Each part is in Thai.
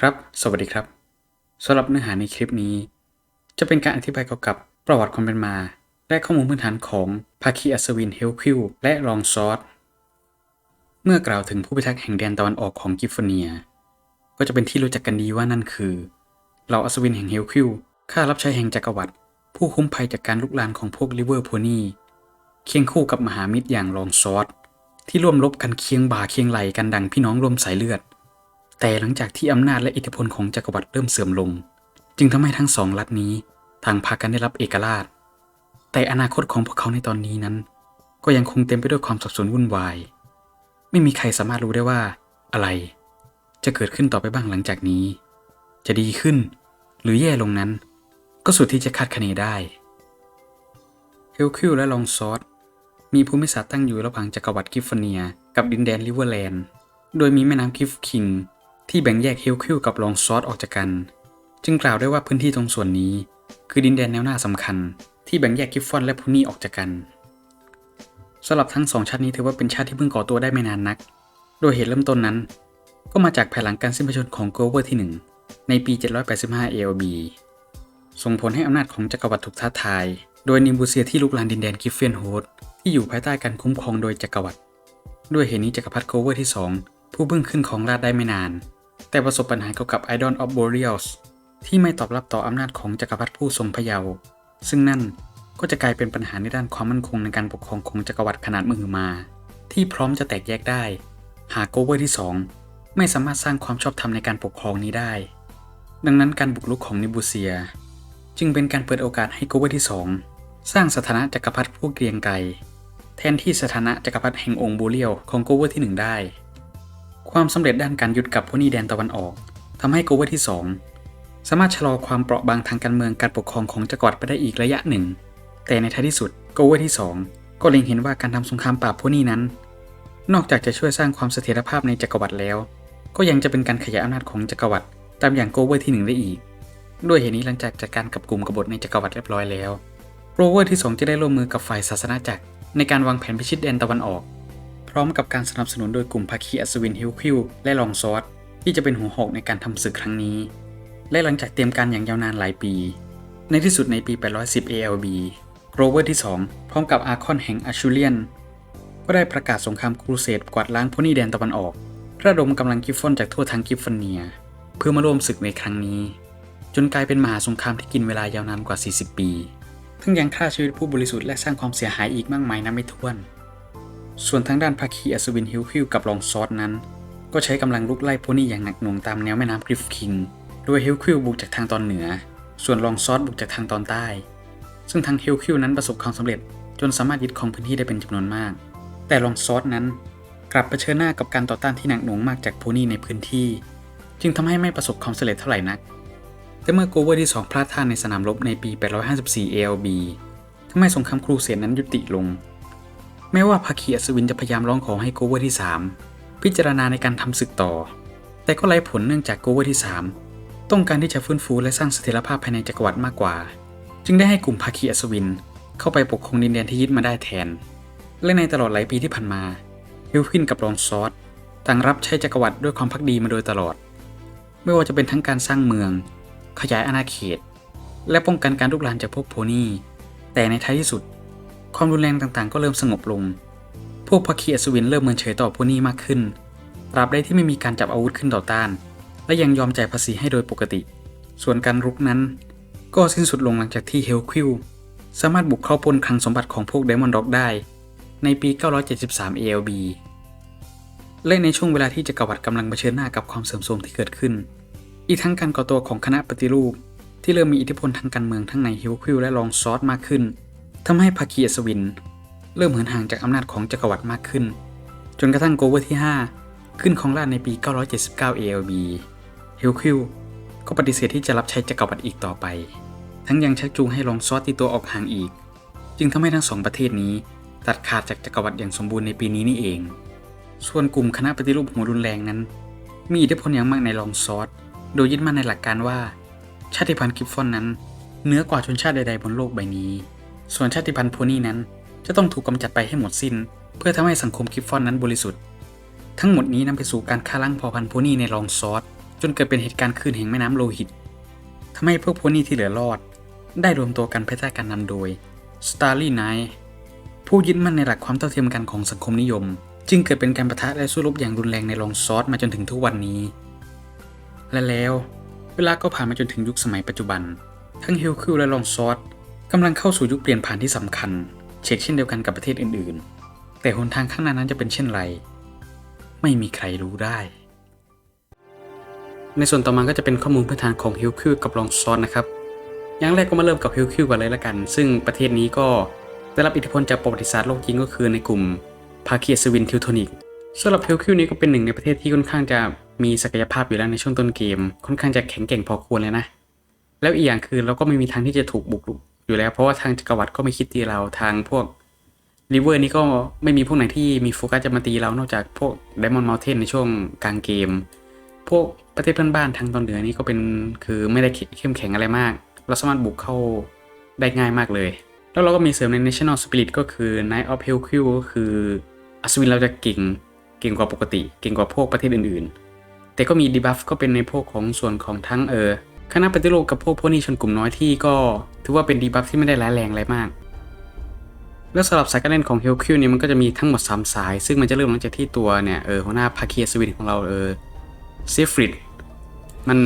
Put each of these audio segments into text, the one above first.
ครับสวัสดีครับสำหรับเนื้อหาในคลิปนี้จะเป็นการอธิบายเกี่ยวกับประวัติความเป็นมาและข้อมูลพื้นฐานของภาคีอัศวินเฮลคิวและลองซอร์เมื่อกล่าวถึงผู้พิทักษ์แห่งแดนตะวันออกของกิฟฟอร์เนียก็จะเป็นที่รู้จักกันดีว่านั่นคือเหล่าอัศวินแห่งเฮลคิวข้ารับใช้แห่งจักรวรรดิผู้คุ้มภัยจากการลุกลานของพวกริเวอร์โพนีเคียงคู่กับมหามิตรอย่างลองซอร์ที่ร่วมรบกันเคียงบ่าเคียงไหลกันดังพี่น้องร่วมสายเลือดแต่หลังจากที่อำนาจและอิทธิพลของจักรวรรดิเริ่มเสื่อมลงจึงทำให้ทั้งสองรัฐนี้ต่างพากันได้รับเอกราชแต่อนาคตของพวกเขาในตอนนี้นั้นก็ยังคงเต็มไปด้วยความสับสนวุ่นวายไม่มีใครสามารถรู้ได้ว่าอะไรจะเกิดขึ้นต่อไปบ้างหลังจากนี้จะดีขึ้นหรือแย่ลงนั้นก็สุดที่จะคาดคะเนได้เฮลคิวและลองซอร์มีภูมิศาสตร์ตั้งอยู่ระหว่างจักรวรรดิกิฟฟอร์เนียกับดินแดนริเวอร์แลนด์โดยมีแม่น้ำกิฟคิงที่แบ่งแยกเฮลคิวกับลองซอร์ออกจากกันจึงกล่าวได้ว่าพื้นที่ตรงส่วนนี้คือดินแดนแนวหน้าสำคัญที่แบ่งแยกกิฟฟอนและพูนี่ออกจากกันสำหรับทั้งสองชาตินี้ถือว่าเป็นชาติที่เพิ่งก่อตัวได้ไม่นานนักโดยเหตุเริ่มต้นนั้นก็มาจากภายหลังการสิ้นพระชนม์ของโกลเวอร์ที่1ในปี785 ALB ส่งผลให้อำนาจของจักรวรรดิถูกท้าทายโดยนิมบูเซียที่ลุกลานดินแดนกิฟเฟนโฮสที่อยู่ภายใต้การคุ้มครองโดยจักรวรรดิด้วยเหตุนี้จักรพรรดิโกลเวอร์ที่2ผู้เพิ่งขึ้นของราชย์ได้ไม่นานแต่ประสบปัญหาเกี่ยวกับ Idol of Boreals ที่ไม่ตอบรับต่ออำนาจของจักรพรรดิผู้ทรงพระเยาว์ซึ่งนั่นก็จะกลายเป็นปัญหาในด้านความมั่นคงในการปกครองของจักรวรรดิขนาดมหึมาที่พร้อมจะแตกแยกได้หากโกลเวอร์ที่2ไม่สามารถสร้างความชอบธรรมในการปกครองนี้ได้ดังนั้นการบุกรุกของนิบูเซียจึงเป็นการเปิดโอกาสให้โกลเวอร์ที่2สร้างสถานะจักรพรรดิผู้เกรียงไกรแทนที่สถานะจักรพรรดิแห่งองค์โบเรียลของโกลเวอร์ที่1ได้ความสำเร็จด้านการยึดกับพวกนี้แดนตะวันออกทำให้โกลเวอร์ที่2สามารถชะลอความเปราะบางทางการเมืองการปกครองของจักรวรรดิไปได้อีกระยะหนึ่งแต่ในท้ายที่สุดโกลเวอร์ที่2ก็เล็งเห็นว่าการทำสงครามปราบพวกนี้นั้นนอกจากจะช่วยสร้างความเสถียรภาพในจักรวรรดิแล้วก็ยังจะเป็นการขยายอำนาจของจักรวรรดิตามอย่างโกลเวอร์ที่1ได้อีกด้วยเหตุนี้หลังจากจัดการกับกลุ่มกบฏในจักรวรรดิเรียบร้อยแล้วโกลเวอร์ที่2จะได้ร่วมมือกับฝ่ายศาสนาจักรในการวางแผนพิชิตแดนตะวันออกพร้อมกับการสนับสนุนโดยกลุ่มภาคีอัศวินเฮลคิวและลองซอร์ที่จะเป็นหัวหอกในการทำศึกครั้งนี้และหลังจากเตรียมการอย่างยาวนานหลายปีในที่สุดในปี810 ALB โกลเวอร์ที่2พร้อมกับอาร์คอนแห่งอัชชูเลียนก็ได้ประกาศสงครามครูเสดกวาดล้างพวกนี้แดนตะวันออกระดมกำลังกิฟฟอนจากทั่วทั้งกิฟฟอร์เนียเพื่อมาร่วมศึกในครั้งนี้จนกลายเป็นมหาสงครามที่กินเวลายาวนานกว่า40 ปีทั้งยังฆ่าชีวิตผู้บริสุทธิ์และสร้างความเสียหายอีกมากมายนับไม่ถ้วนส่วนทางด้านภาคีอัศวินเฮลคิวกับลองซอร์นั้นก็ใช้กำลังลุกไล่พวกนี้อย่างหนักหน่วงตามแนวแม่น้ำกริฟคิงโดยเฮลคิวบุกจากทางตอนเหนือส่วนลองซอร์บุกจากทางตอนใต้ซึ่งทางเฮลคิวนั้นประสบความสำเร็จจนสามารถยึดครองพื้นที่ได้เป็นจำนวนมากแต่ลองซอร์นั้นกลับเผชิญหน้ากับการต่อต้านที่หนักหน่วงมากจากพวกนี้ในพื้นที่จึงทำให้ไม่ประสบความสำเร็จเท่าไหร่นักแต่เมื่อโกลเวอร์ที่2พลาดท่าในสนามรบในปี854 ALB ทำให้สงครามครูเสดนั้นยุติลงแม้ว่าภาคีอัศวินจะพยายามร้องขอให้โกลเวอร์ที่3พิจารณาในการทำศึกต่อแต่ก็ไร้ผลเนื่องจากโกลเวอร์ที่3ต้องการที่จะฟื้นฟูและสร้างเสถียรภาพภายในจักรวรรดิมากกว่าจึงได้ให้กลุ่มภาคีอัศวินเข้าไปปกครองดินแดนที่ยึดมาได้แทนและในตลอดหลายปีที่ผ่านมาเฮลคินกับลองซอร์ต่างรับใช้จักรวรรดิด้วยความภักดีมาโดยตลอดไม่ว่าจะเป็นทั้งการสร้างเมืองขยายอาณาเขตและป้องกันการลุกลามจากพวกโพนี่แต่ในท้ายที่สุดความรุนแรงต่างๆก็เริ่มสงบลงพวกภาคีอัศวินเริ่มเมินเฉยต่อพวกนี้มากขึ้นตราบใดที่ไม่มีการจับอาวุธขึ้นต่อต้านและยังยอมจ่ายภาษีให้โดยปกติส่วนการรุกนั้นก็สิ้นสุดลงหลังจากที่เฮลคิวสามารถบุกเข้าปล้นคลังสมบัติของพวกไดมอนด์ด็อกได้ในปี973 ALB และในช่วงเวลาที่จักรวรรดิกำลังเผชิญหน้ากับความเสื่อมโทรมที่เกิดขึ้นอีกทั้งการก่อตัวของคณะปฏิรูปที่เริ่มมีอิทธิพลทางการเมืองทั้งในเฮลคิวและลองซอร์มากขึ้นทำให้ภาคีอัศวินเริ่มเหินห่างจากอำนาจของจักรวรรดิมากขึ้นจนกระทั่งโกลเวอร์ที่5ขึ้นครองราชย์ในปี979 ALB เฮลคิวก็ปฏิเสธที่จะรับใช้จักรวรรดิอีกต่อไปทั้งยังชักจูงให้ลองซอร์ตีตัวออกห่างอีกจึงทำให้ทั้งสองประเทศนี้ตัดขาดจากจักรวรรดิอย่างสมบูรณ์ในปีนี้นี่เองส่วนกลุ่มคณะปฏิรูปหัวรุนแรงนั้นมีอิทธิพลอย่างมากในลองซอร์โดยยึดมั่นในหลักการว่าชาติพันธุ์กิฟฟอนนั้นเหนือกว่าชนชาติใดๆบนโลกใบนี้ส่วนชาติพันธุ์โพนี่นั้นจะต้องถูกกำจัดไปให้หมดสิ้นเพื่อทำให้สังคมกิฟฟอนนั้นบริสุทธิ์ทั้งหมดนี้นำไปสู่การฆ่าล้างเผ่าพันธุ์โพนี่ในลองซอร์ จนเกิดเป็นเหตุการณ์คลื่นแห่งแม่น้ำโลหิตทำให้พวกโพนี่ที่เหลือรอดได้รวมตัวกันภายใต้การนำโดย Starry Night ผู้ยึดมั่นในหลักความเท่าเทียมกันของสังคมนิยมจึงเกิดเป็นการปะทะและสู้รบอย่างรุนแรงในลองซอสมาจนถึงทุกวันนี้และแล้วเวลาก็ผ่านมาจนถึงยุคสมัยปัจจุบันทั้งเฮลคิวและลองซอสกำลังเข้าสู่ยุคเปลี่ยนผ่านที่สำคัญเช่นเดียวกันกับประเทศอื่นๆแต่หนทางข้างหน้านั้นจะเป็นเช่นไรไม่มีใครรู้ได้ในส่วนต่อมาก็จะเป็นข้อมูลพื้นฐานของเฮลคิวกับลองซอสนะครับอย่างแรกก็มาเริ่มกับเฮลคิวกันเลยละกันซึ่งประเทศนี้ก็ได้รับอิทธิพลจากประวัติศาสตร์โลกจริงก็คือในกลุ่มภาคีอัศวินทิวโทนิกสำหรับเฮลคิวนี้ก็เป็นหนึ่งในประเทศที่ค่อนข้างจะมีศักยภาพอยู่แล้วในช่วงต้นเกมค่อนข้างจะแข็งแกร่งพอควรเลยนะแล้วอีกอย่างคือเราก็ไม่มีทางที่จะถูกบุกรุกอยู่แล้วเพราะว่าทางจักรวรรดิก็ไม่คิดตีเราทางพวกริเวอร์นี้ก็ไม่มีพวกไหนที่มีโฟกัสจะมาตีเรานอกจากพวกไดมอนด์เมลเทนในช่วงกลางเกมพวกประเทศเพื่อนบ้านทางตอนเหนือนี่ก็เป็นคือไม่ได้เข้มแข็งอะไรมากเราสามารถบุกเข้าได้ง่ายมากเลยแล้วเราก็มีเสริมใน National Spirit ก็คือ Knight of Hellquill ก็คืออัศวินเราจะเก่งกว่าปกติเก่งกว่าพวกประเทศอื่นๆแต่ก็มีดีบัฟก็เป็นในพวกของส่วนของทั้งคณะปฏิรูปกับพวกนี้ชนกลุ่มน้อยที่ก็ถือว่าเป็นดีบัฟที่ไม่ได้ร้ายแรงอะไรมากแล้วสำหรับสายการเล่นของ Hellquill เนี่ยมันก็จะมีทั้งหมด3สายซึ่งมันจะเริ่มหลังจากที่ตัวเนี่ยหัวหน้าภาคีอัศวินของเราซีฟริดมัน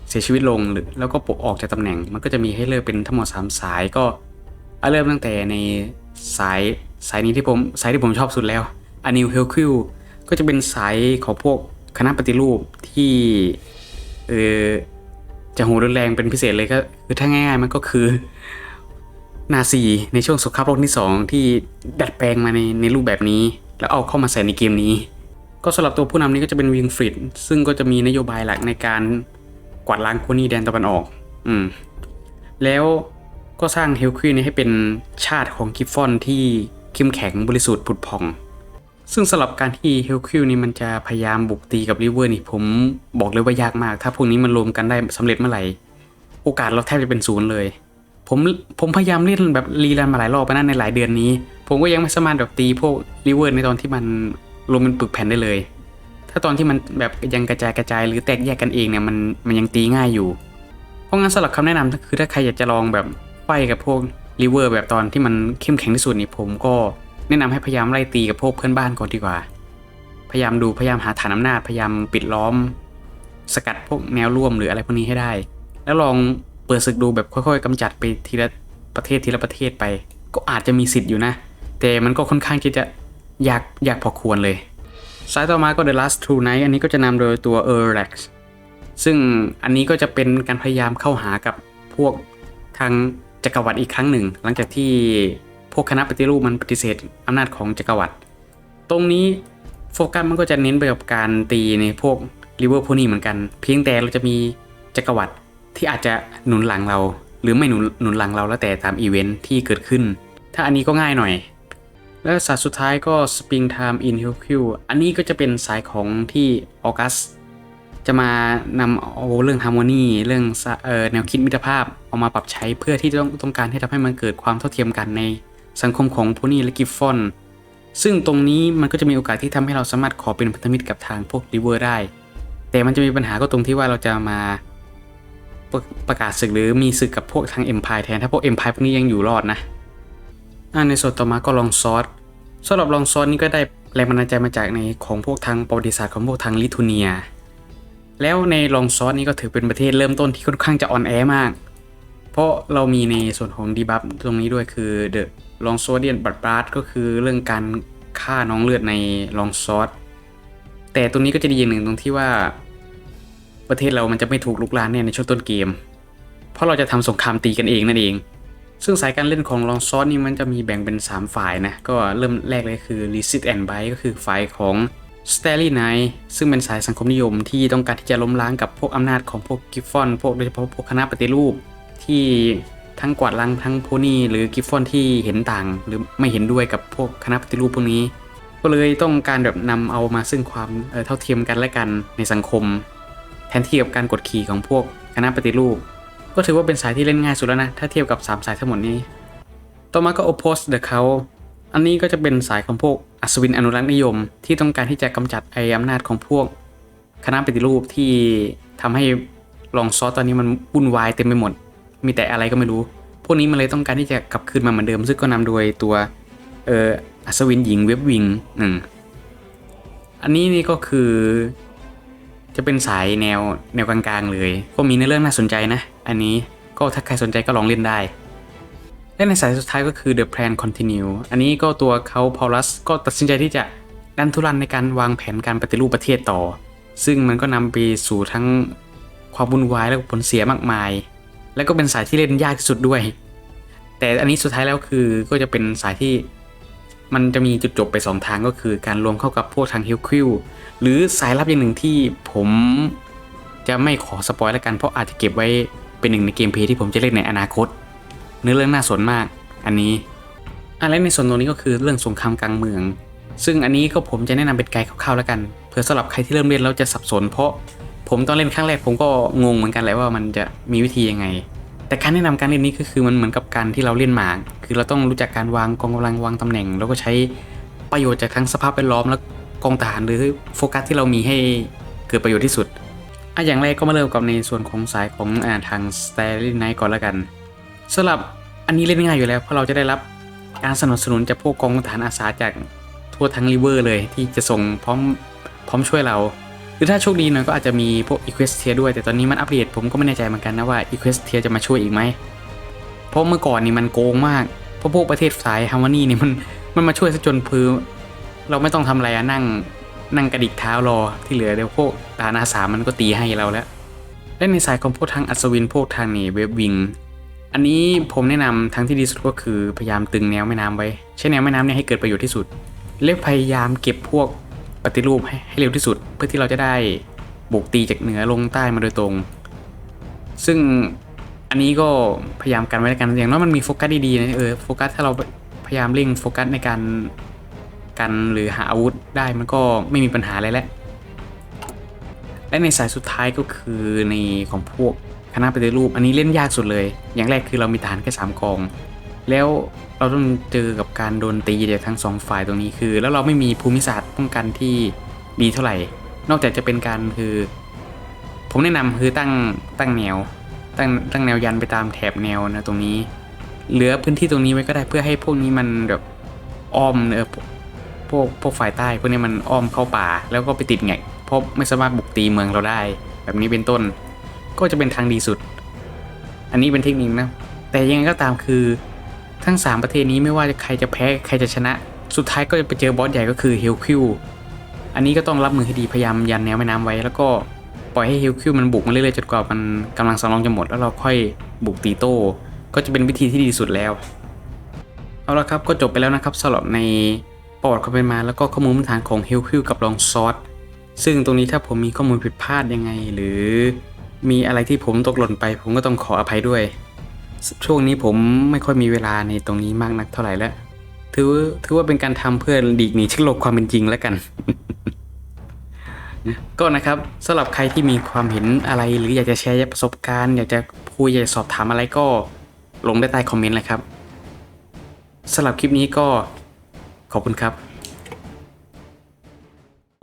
เสียชีวิตลงแล้วก็ปลดออกจากตำแหน่งมันก็จะมีให้เลือกเป็นทั้งหมด3สายก็เริ่มตั้งแต่ในสายนี้ที่ผมชอบสุดแล้วอนิลเฮลคิวก็จะเป็นสายของพวกคณะปฏิรูปที่จะโหดรุนแรงเป็นพิเศษเลยก็คือถ้าง่ายๆมันก็คือนาซีในช่วงสงครามโลกที่2ที่ดัดแปลงมาในรูปแบบนี้แล้วเอาเข้ามาใส่ในเกมนี้ก็สำหรับตัวผู้นำนี้ก็จะเป็นวิงฟริดซึ่งก็จะมีนโยบายหลักในการกวาดล้างโคนี่แดนตะวันออกแล้วก็สร้างเฮลคิวนี้ให้เป็นชาติของกิฟฟอนที่เข้มแข็งบริสุทธิ์ผุดผ่องซึ่งสำหรับการที่เฮลคิวนี่มันจะพยายามบุกตีกับริเวอร์นี่ผมบอกเลยว่ายากมากถ้าพวกนี้มันรวมกันได้สำเร็จเมื่อไหร่โอกาสเราแทบจะเป็นศูนย์เลยผมพยายามเล่นแบบรีรันมาหลายรอบไปนะในหลายเดือนนี้ผมก็ยังไม่สามารถแบบตีพวกริเวอร์ในตอนที่มันรวมเป็นปึกแผ่นได้เลยถ้าตอนที่มันแบบยังกระจายหรือแตกแยกกันเองเนี่ยมันยังตีง่ายอยู่เพราะงั้นสำหรับคำแนะนำคือถ้าใครอยากจะลองแบบไฟกับพวกริเวอร์แบบตอนที่มันเข้มแข็งที่สุดนี่ผมก็แนะนำให้พยายามไล่ตีกับพวกเพื่อนบ้านก่อนดีกว่าพยายามหาฐานอำนาจพยายามปิดล้อมสกัดพวกแนวร่วมหรืออะไรพวกนี้ให้ได้แล้วลองเปิดศึกดูแบบค่อยๆกำจัดไปทีละประเทศไปก็อาจจะมีสิทธิ์อยู่นะแต่มันก็ค่อนข้างที่จะยากพอควรเลยสายต่อมาก็ The Last True Knight อันนี้ก็จะนำโดยตัวErlax ซึ่งอันนี้ก็จะเป็นการพยายามเข้าหากับพวกทางจักรวรรดิอีกครั้งหนึ่งหลังจากที่พวกคณะปฏิรูปมันปฏิเสธอำนาจของจักรวรรดิตรงนี้โฟกัสมันก็จะเน้นไปกับการตีในพวกริเวอร์พวกนี้เหมือนกันเพียงแต่เราจะมีจักรวรรดิที่อาจจะหนุนหลังเราหรือไม่หนุนหลังเราแล้วแต่ตามอีเวนท์ที่เกิดขึ้นถ้าอันนี้ก็ง่ายหน่อยและสายสุดท้ายก็ Springtime in Hellquill อันนี้ก็จะเป็นสายของที่ออกัสจะมานำเอาเรื่องฮาร์โมนีเรื่องแนวคิดมิตรภาพเอามาปรับใช้เพื่อที่ต้องการให้ทำให้มันเกิดความเท่าเทียมกันในสังคมของโพนี่และกิฟฟอนซึ่งตรงนี้มันก็จะมีโอกาสที่ทำให้เราสามารถขอเป็นพันธมิตรกับทางพวกริเวอร์ได้แต่มันจะมีปัญหาก็ตรงที่ว่าเราจะมาประกาศศึกหรือมีศึกกับพวกทาง Empire แทนถ้าพวก Empire พวกนี้ยังอยู่รอดนะในส่วนต่อมาก็ลองซอสสำหรับลองซอสนี่ก็ได้แรงบันดาลใจมาจากในของพวกทางประวัติศาสตร์ของพวกทางลิทัวเนียแล้วในลองซอสนี่ก็ถือเป็นประเทศเริ่มต้นที่ค่อนข้างจะอ่อนแอมากเพราะเรามีในส่วนของดีบัฟตรงนี้ด้วยคือ The Long Swordian Blood ก็คือเรื่องการฆ่าน้องเลือดในลองซอสแต่ตรงนี้ก็จะดีอย่างหนึ่งตรงที่ว่าประเทศเรามันจะไม่ถูกลุกลามในช่วงต้นเกมเพราะเราจะทำสงครามตีกันเองนั่นเองซึ่งสายการเล่นของลองซอสนี่มันจะมีแบ่งเป็น3ฝ่ายนะก็เริ่มแรกเลยคือ Resist and Bite ก็คือฝ่ายของ Starry Night ซึ่งเป็นสายสังคมนิยมที่ต้องการที่จะล้มล้างกับพวกอำนาจของพวกกิฟฟอนโดยเฉพาะพวกคณะปฏิรูปที่ทั้งกวาดล้างทั้งโพนี่หรือกิฟฟอนที่เห็นต่างหรือไม่เห็นด้วยกับพวกคณะปฏิรูปพวกนี้ก็เลยต้องการแบบนำเอามาซึ่งความเท่าเทียมกันและกันในสังคมแทนที่กับการกดขี่ของพวกคณะปฏิรูปก็ถือว่าเป็นสายที่เล่นง่ายสุดแล้วนะถ้าเทียบกับ3สายทั้งหมดนี้ต่อมาก็ Oppose the Cult อันนี้ก็จะเป็นสายของพวกอัศวินอนุรักษ์นิยมที่ต้องการที่จะกำจัดอำนาจของพวก คณะปฏิรูปที่ทำให้ลองซอสตอนนี้มันวุ่นวายเต็มไปหมดมีแต่อะไรก็ไม่รู้พวกนี้มันเลยต้องการที่จะกลับคืนมาเหมือนเดิมซึ่งก็นำโดยตัวอัศวินหญิงเว็บวิงอันนี้นี่ก็คือจะเป็นสายแนวกลางๆเลยก็มีในเรื่องน่าสนใจนะอันนี้ก็ถ้าใครสนใจก็ลองเล่นได้และในสายสุดท้ายก็คือ The Plan Continue อันนี้ก็ตัวเขาพอลัสก็ตัดสินใจที่จะดันทุรันในการวางแผนการปฏิรูปประเทศต่อซึ่งมันก็นำไปสู่ทั้งความวุ่นวายและผลเสียมากมายและก็เป็นสายที่เล่นยากที่สุดด้วยแต่อันนี้สุดท้ายแล้วคือก็จะเป็นสายที่มันจะมีจุดจบไป2ทางก็คือการรวมเข้ากับพวกทางฮิลคิวหรือสายลับอย่างหนึ่งที่ผมจะไม่ขอสปอยแล้วกันเพราะอาจจะเก็บไว้เป็นหนึ่งในเกมเพลย์ที่ผมจะเล่นในอนาคตเนื้อเรื่องน่าสนมากอันนี้และในส่วนตรงนี้ก็คือเรื่องสงครามกลางเมืองซึ่งอันนี้ก็ผมจะแนะนำเป็นไกด์คร่าวๆแล้วกันเผื่อสำหรับใครที่เริ่มเล่นแล้วจะสับสนเพราะผมตอนเล่นครั้งแรกผมก็งงเหมือนกันแหละว่ามันจะมีวิธียังไงแต่การแนะนำการเล่นนี้ก็คือมันเหมือนกับการที่เราเล่นหมากคือเราต้องรู้จักการวางกองกำลังวางตำแหน่งแล้วก็ใช้ประโยชน์จากทั้งสภาพแวดล้อมและกองทหารหรือโฟกัสที่เรามีให้เกิดประโยชน์ที่สุดอย่างแรกก็มาเริ่มกับในส่วนของสายของทาง Starry Night ก่อนแล้วกันสำหรับอันนี้เล่นง่ายอยู่แล้วเพราะเราจะได้รับการสนับสนุนจากพวกกองทหารอาสาจากทั่วทั้งริเวอร์เลยที่จะส่งพร้อมช่วยเราหรือถ้าโชคดีหน่อยก็อาจจะมีพวก Equestria ด้วยแต่ตอนนี้มันอัปเดตผมก็ไม่แน่ใจเหมือนกันนะว่า Equestria จะมาช่วยอีกไหมเพราะเมื่อก่อนนี่มันโกงมากเพราะพวกประเทศสายฮาวานี่นี่มันมาช่วยซะจนพื้นเราไม่ต้องทำอะไรนั่งกระดิกเท้ารอที่เหลือเดี๋ยวพวกทหารอาสามันก็ตีให้เราแล้วและในสายของพวกทางอัศวินพวกทางนี่เว็บวิงอันนี้ผมแนะนำทางที่ดีสุดก็คือพยายามตึงแนวแม่น้ำไว้ใช้แนวแม่น้ำเนี่ยให้เกิดประโยชน์ที่สุดและพยายามเก็บพวกปฏิรูปให้เร็วที่สุดเพื่อที่เราจะได้บุกตีจากเหนือลงใต้มาโดยตรงซึ่งอันนี้ก็พยายามกันไว้ในกันอย่างน้อยมันมีโฟกัสดีๆนะโฟกัสถ้าเราพยายามเร่งโฟกัสในการกันหรือหาอาวุธได้มันก็ไม่มีปัญหาอะไรแล้วและในสายสุดท้ายก็คือในของพวกคณะปฏิรูปอันนี้เล่นยากสุดเลยอย่างแรกคือเรามีฐานแค่3กองแล้วเราต้องเจอกับการโดนตีจากทั้ง2ฝ่ายตรงนี้คือแล้วเราไม่มีภูมิศาสตร์ป้องกันที่ดีเท่าไหร่นอกจากจะเป็นการคือผมแนะนำคือตั้งแนวตั้งแนวยันไปตามแถบแนวนะตรงนี้เหลือพื้นที่ตรงนี้ไว้ก็ได้เพื่อให้พวกนี้มันแบบอ้อมพวกฝ่ายใต้พวกนี้มันอ้อมเข้าป่าแล้วก็ไปติดไงเพราะไม่สามารถบุกตีเมืองเราได้แบบนี้เป็นต้นก็จะเป็นทางดีสุดอันนี้เป็นเทคนิคนะแต่ยังไงก็ตามคือทั้ง3ประเทศนี้ไม่ว่าใครจะแพ้ใครจะชนะสุดท้ายก็จะไปเจอบอสใหญ่ก็คือเฮลคิวอันนี้ก็ต้องรับมือให้ดีพยายามยันแนวแม่น้ำไว้แล้วก็ปล่อยให้เฮลคิวมันบุกมาเรื่อยๆจนกว่ามันกำลังสำรองจะหมดแล้วเราค่อยบุกตีโต้ก็จะเป็นวิธีที่ดีสุดแล้วเอาละครับก็จบไปแล้วนะครับสำหรับในประวัติความเป็นมาแล้วก็ข้อมูลพื้นฐานของเฮลคิวกับลองซอสซึ่งตรงนี้ถ้าผมมีข้อมูลผิดพลาดยังไงหรือมีอะไรที่ผมตกหล่นไปผมก็ต้องขออภัยด้วยช่วงนี้ผมไม่ค่อยมีเวลาในตรงนี้มากนักเท่าไหร่แล้วถือว่าเป็นการทำเพื่อหลีกหนีจากโลกความเป็นจริงแล้วกัน ก็นะครับสำหรับใครที่มีความเห็นอะไรหรืออยากจะแชร์ประสบการณ์อยากจะคุยอยากจะสอบถามอะไรก็ลงได้ใต้คอมเมนต์เลยครับสำหรับคลิปนี้ก็ขอบคุณครับ